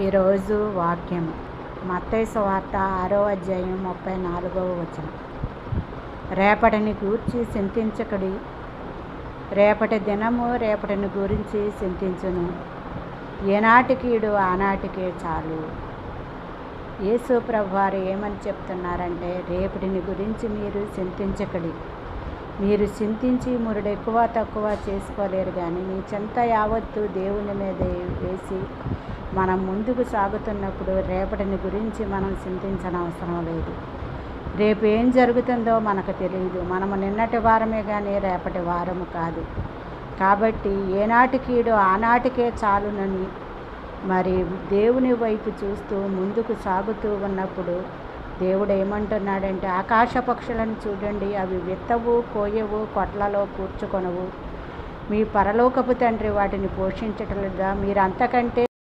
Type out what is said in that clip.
ఈరోజు వాక్యము మత్తయి సువార్త 6వ అధ్యాయం 34వ వచనం. రేపటిని గూర్చి చింతించకుడి, రేపటి దినము రేపటిని గురించి చింతించును, ఏనాటికీడు ఆనాటికే చాలు. యేసు ప్రభువారు ఏమని చెప్తున్నారంటే, రేపటిని గురించి మీరు చింతించకుడి. మీరు చింతించి మురుడు ఎక్కువ తక్కువ చేసుకోలేరు, కానీ మీ చింత యావత్తు దేవుని మీద వేసి మనం ముందుకు సాగుతున్నప్పుడు రేపటిని గురించి మనం చింతించనవసరం లేదు. రేపు ఏం జరుగుతుందో మనకు తెలియదు. మనము నిన్నటి వారమే కానీ రేపటి వారము కాదు. కాబట్టి ఏనాటికీడు ఆనాటికే చాలునని మరి దేవుని వైపు చూస్తూ ముందుకు సాగుతూ ఉన్నప్పుడు దేవుడు ఏమంటున్నాడంటే, ఆకాశ పక్షులను చూడండి, అవి విత్తవు, కోయవు, కొట్లలో కూర్చుకొనవు, మీ పరలోకపు తండ్రి వాటిని పోషించటలుగా మీరు అంతకంటే